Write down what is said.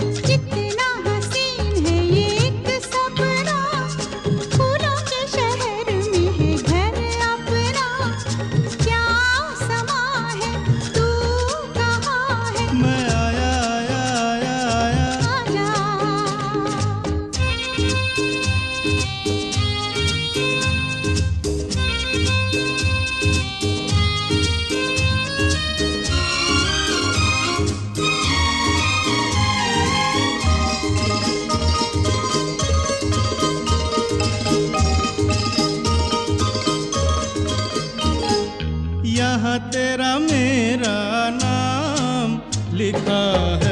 कितना हसीन है ये एक सपना, फूलों के शहर में है घर अपना। क्या समा है, तू कहाँ है? मैं आया आया आया आया। यहाँ तेरा मेरा नाम लिखा है।